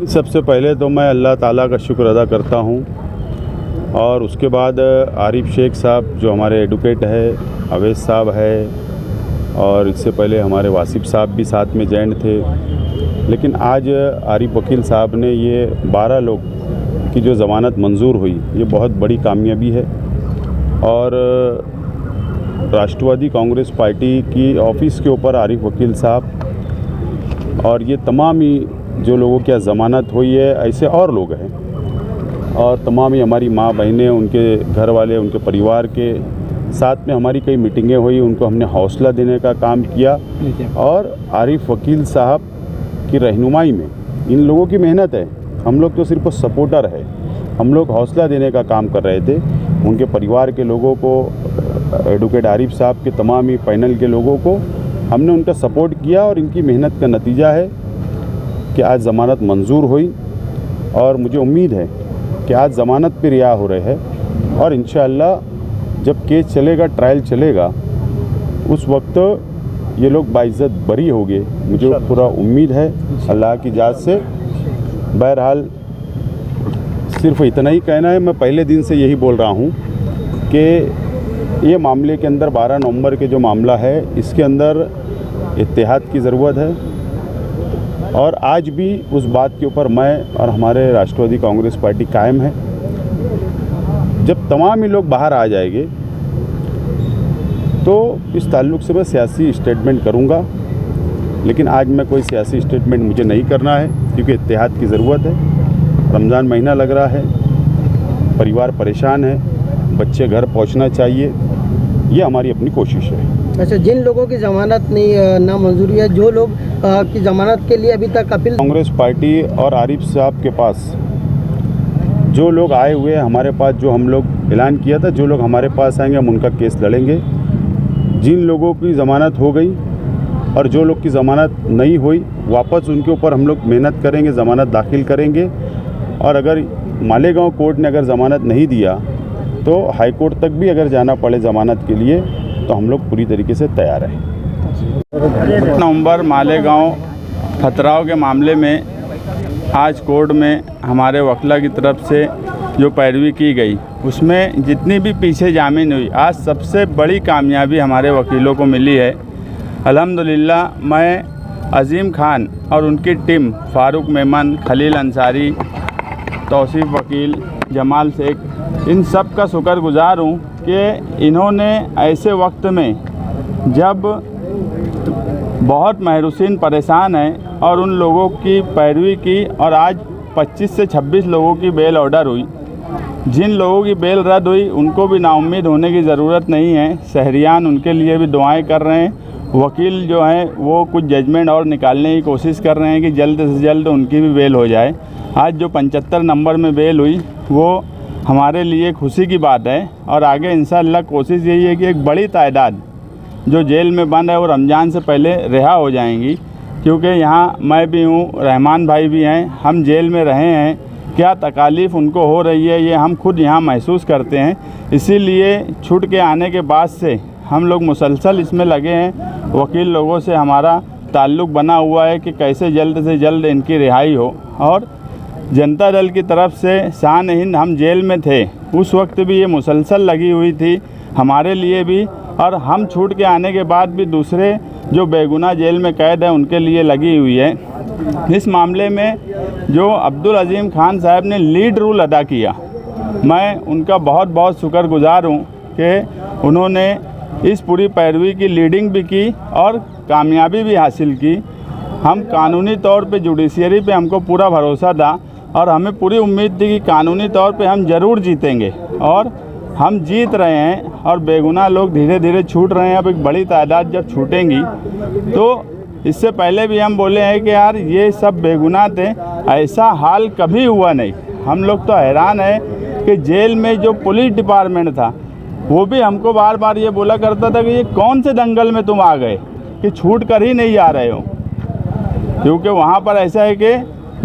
सबसे पहले तो मैं अल्लाह ताला का शुक्र अदा करता हूँ और उसके बाद आरिफ शेख साहब जो हमारे एडवोकेट है, अवैस साहब है और इससे पहले हमारे वासिफ साहब भी साथ में जॉइंट थे। लेकिन आज आरिफ वकील साहब ने ये 12 लोग की जो ज़मानत मंजूर हुई, ये बहुत बड़ी कामयाबी है और राष्ट्रवादी कांग्रेस पार्टी की ऑफिस के ऊपर आरिफ वकील साहब और ये तमाम ही जो लोगों की ज़मानत हुई है, ऐसे और लोग हैं और तमाम ही हमारी माँ बहनें, उनके घर वाले, उनके परिवार के साथ में हमारी कई मीटिंगें हुई, उनको हमने हौसला देने का काम किया और आरिफ वकील साहब की रहनुमाई में इन लोगों की मेहनत है, हम लोग तो सिर्फ सपोर्टर है, हम लोग हौसला देने का काम कर रहे थे। उनके परिवार के लोगों को, एडवोकेट आरिफ साहब के तमाम ही पैनल के लोगों को हमने उनका सपोर्ट किया और इनकी मेहनत का नतीजा है कि आज ज़मानत मंजूर हुई और मुझे उम्मीद है कि आज ज़मानत पे रिहा हो रहे हैं और इंशाअल्लाह जब केस चलेगा, ट्रायल चलेगा, उस वक्त ये लोग बाइज़्ज़त बरी होंगे, मुझे पूरा उम्मीद है अल्लाह की जात से। बहरहाल सिर्फ इतना ही कहना है, मैं पहले दिन से यही बोल रहा हूँ कि ये मामले के अंदर 12 नवंबर के जो मामला है, इसके अंदर इत्तेहाद की ज़रूरत है और आज भी उस बात के ऊपर मैं और हमारे राष्ट्रवादी कांग्रेस पार्टी कायम है। जब तमाम ही लोग बाहर आ जाएंगे तो इस ताल्लुक़ से मैं सियासी स्टेटमेंट करूंगा, लेकिन आज मैं कोई सियासी स्टेटमेंट मुझे नहीं करना है क्योंकि इत्तेहाद की ज़रूरत है। रमज़ान महीना लग रहा है, परिवार परेशान है, बच्चे घर पहुंचना चाहिए, ये हमारी अपनी कोशिश है। अच्छा, जिन लोगों की ज़मानत नहीं नामंजूरी है, जो लोग की ज़मानत के लिए अभी तक अपील, कांग्रेस पार्टी और आरिफ साहब के पास जो लोग आए हुए हैं हमारे पास, जो हम लोग ऐलान किया था, जो लोग हमारे पास आएंगे हम उनका केस लड़ेंगे। जिन लोगों की ज़मानत हो गई और जो लोग की ज़मानत नहीं हुई, वापस उनके ऊपर हम लोग मेहनत करेंगे, ज़मानत दाखिल करेंगे और अगर मालेगांव कोर्ट ने अगर ज़मानत नहीं दिया तो हाई कोर्ट तक भी अगर जाना पड़े ज़मानत के लिए तो हम लोग पूरी तरीके से तैयार हैं। नवंबर मालेगांव खतराव के मामले में आज कोर्ट में हमारे वकीला की तरफ से जो पैरवी की गई, उसमें जितनी भी पीछे जामीन हुई, आज सबसे बड़ी कामयाबी हमारे वकीलों को मिली है। अल्हम्दुलिल्लाह मैं अज़ीम खान और उनकी टीम, फ़ारूक मेमन, खलील अंसारी, तौसीफ़ वकील, जमाल शेख, इन सब का शुक्रगुज़ार हूँ कि इन्होंने ऐसे वक्त में जब बहुत महरूसीन परेशान हैं और उन लोगों की पैरवी की और आज 25 से 26 लोगों की बेल ऑर्डर हुई। जिन लोगों की बेल रद्द हुई उनको भी नाउम्मीद होने की ज़रूरत नहीं है, शहरियान उनके लिए भी दुआएं कर रहे हैं। वकील जो हैं वो कुछ जजमेंट और निकालने की कोशिश कर रहे हैं कि जल्द से जल्द उनकी भी बेल हो जाए। आज जो 75 नंबर में बेल हुई वो हमारे लिए खुशी की बात है और आगे इंशाअल्लाह कोशिश यही है कि एक बड़ी तादाद जो जेल में बंद है वो रमज़ान से पहले रिहा हो जाएंगी, क्योंकि यहाँ मैं भी हूँ, रहमान भाई भी हैं, हम जेल में रहे हैं, क्या तकालीफ़ उनको हो रही है ये हम खुद यहाँ महसूस करते हैं। इसीलिए छूट के आने के बाद से हम लोग मुसलसल इसमें लगे हैं। वकील लोगों से हमारा ताल्लुक़ बना हुआ है कि कैसे जल्द से जल्द इनकी रिहाई हो और जनता दल की तरफ से शान हिंद, हम जेल में थे उस वक्त भी ये मुसलसल लगी हुई थी हमारे लिए भी, और हम छूट के आने के बाद भी दूसरे जो बेगुनाह जेल में कैद हैं उनके लिए लगी हुई है। इस मामले में जो अब्दुल अज़ीम खान साहब ने लीड रोल अदा किया, मैं उनका बहुत बहुत शुक्रगुज़ार हूँ कि उन्होंने इस पूरी पैरवी की लीडिंग भी की और कामयाबी भी हासिल की। हम कानूनी तौर पे जुडिशरी पे हमको पूरा भरोसा था और हमें पूरी उम्मीद थी कि कानूनी तौर पे हम ज़रूर जीतेंगे और हम जीत रहे हैं और बेगुनाह लोग धीरे धीरे छूट रहे हैं। अब एक बड़ी तादाद जब छूटेंगी तो इससे पहले भी हम बोले हैं कि यार ये सब बेगुनाह थे, ऐसा हाल कभी हुआ नहीं। हम लोग तो हैरान है कि जेल में जो पुलिस डिपार्टमेंट था वो भी हमको बार बार ये बोला करता था कि ये कौन से दंगल में तुम आ गए कि छूट कर ही नहीं जा रहे हो, क्योंकि वहाँ पर ऐसा है कि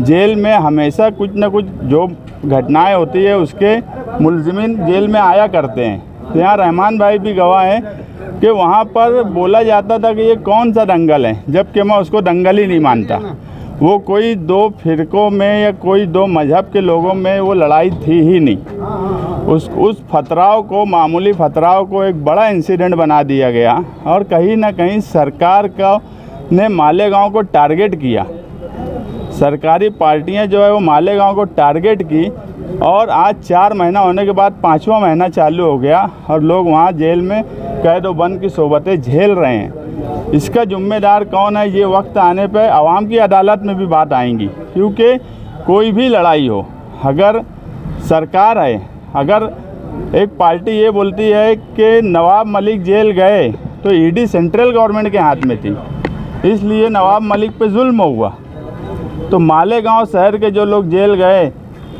जेल में हमेशा कुछ न कुछ जो घटनाएं होती है उसके मुलजिमिन जेल में आया करते हैं। तो यहाँ रहमान भाई भी गवाह हैं कि वहाँ पर बोला जाता था कि ये कौन सा दंगल है, जबकि मैं उसको दंगल ही नहीं मानता। वो कोई दो फिरकों में या कोई दो मज़हब के लोगों में वो लड़ाई थी ही नहीं। उस फतराव को, मामूली फतराव को एक बड़ा इंसिडेंट बना दिया गया और कहीं ना कहीं सरकार का ने मालेगांव को टारगेट किया। सरकारी पार्टियां जो है वो मालेगांव को टारगेट की और आज 4 महीना होने के बाद 5वां महीना चालू हो गया और लोग वहाँ जेल में कैद व बंद की सोबतें झेल रहे हैं। इसका जिम्मेदार कौन है, ये वक्त आने पे आवाम की अदालत में भी बात आएंगी, क्योंकि कोई भी लड़ाई हो, अगर सरकार है, अगर एक पार्टी ये बोलती है कि नवाब मलिक जेल गए तो ईडी सेंट्रल गवर्नमेंट के हाथ में थी, इसलिए नवाब मलिक पे जुल्म हुआ। तो मालेगांव शहर के जो लोग जेल गए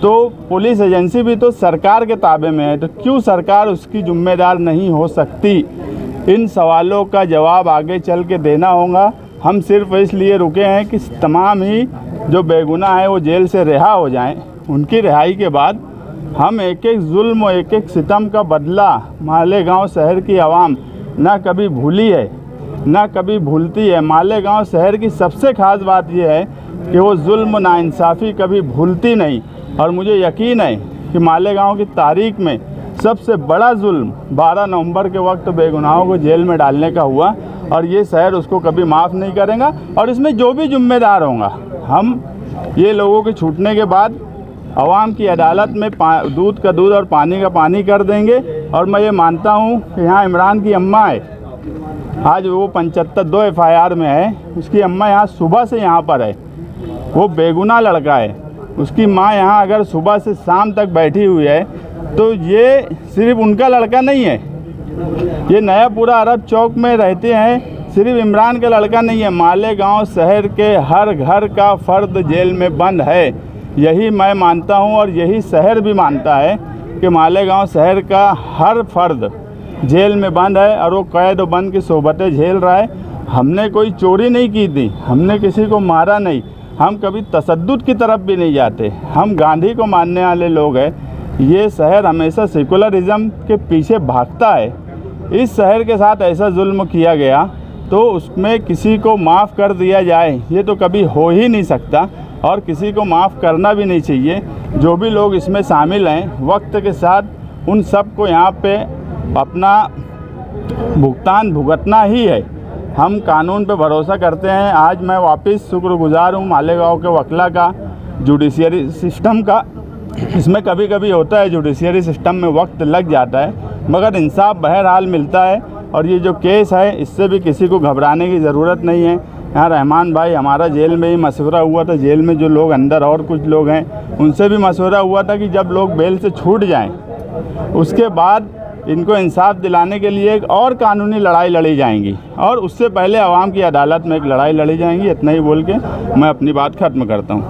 तो पुलिस एजेंसी भी तो सरकार के ताबे में है, तो क्यों सरकार उसकी जिम्मेदार नहीं हो सकती? इन सवालों का जवाब आगे चल के देना होगा। हम सिर्फ इसलिए रुके हैं कि तमाम ही जो बेगुनाह है वो जेल से रिहा हो जाएं। उनकी रिहाई के बाद हम एक एक जुल्म और एक एक सितम का बदला मालेगांव शहर की आवाम ना कभी भूली है, ना कभी भूलती है। मालेगांव शहर की सबसे ख़ास बात यह है कि वो जुल्म नाइंसाफ़ी कभी भूलती नहीं। और मुझे यकीन है कि मालेगांव की तारीख़ में सबसे बड़ा जुल्म 12 नवंबर के वक्त बेगुनाहों को जेल में डालने का हुआ और ये शहर उसको कभी माफ़ नहीं करेगा। और इसमें जो भी जिम्मेदार होगा, हम ये लोगों के छूटने के बाद आवाम की अदालत में दूध का दूध और पानी का पानी कर देंगे। और मैं ये मानता हूँ कि यहाँ इमरान की अम्मा है, आज वो 75 FIR में है, उसकी अम्मा यहाँ सुबह से यहाँ पर है, वो बेगुनाह लड़का है, उसकी माँ यहाँ अगर सुबह से शाम तक बैठी हुई है तो ये सिर्फ उनका लड़का नहीं है, ये नया पूरा अरब चौक में रहते हैं, सिर्फ इमरान का लड़का नहीं है, मालेगांव शहर के हर घर का फ़र्द जेल में बंद है। यही मैं मानता हूँ और यही शहर भी मानता है कि मालेगांव शहर का हर फर्द जेल में बंद है और वो कैद व बंद की सोबतें झेल रहा है। हमने कोई चोरी नहीं की थी, हमने किसी को मारा नहीं, हम कभी तशद्दुद की तरफ भी नहीं जाते, हम गांधी को मानने वाले लोग हैं। ये शहर हमेशा सेकुलरिज़म के पीछे भागता है। इस शहर के साथ ऐसा जुल्म किया गया तो उसमें किसी को माफ़ कर दिया जाए, ये तो कभी हो ही नहीं सकता और किसी को माफ़ करना भी नहीं चाहिए। जो भी लोग इसमें शामिल हैं, वक्त के साथ उन सब को यहाँ पे अपना भुगतान भुगतना ही है। हम कानून पे भरोसा करते हैं। आज मैं वापस शुक्रगुजार हूँ मालेगांव के वकला का, जुडिशियरी सिस्टम का। इसमें कभी कभी होता है जुडिशियरी सिस्टम में वक्त लग जाता है, मगर इंसाफ बहरहाल मिलता है। और ये जो केस है इससे भी किसी को घबराने की ज़रूरत नहीं है। यहाँ रहमान भाई, हमारा जेल में ही मशवरा हुआ था, जेल में जो लोग अंदर और कुछ लोग हैं उनसे भी मशवरा हुआ था कि जब लोग बेल से छूट जाएं उसके बाद इनको इंसाफ दिलाने के लिए एक और कानूनी लड़ाई लड़ी जाएंगी और उससे पहले आवाम की अदालत में एक लड़ाई लड़ी जाएंगी। इतना ही बोल के मैं अपनी बात ख़त्म करता हूँ।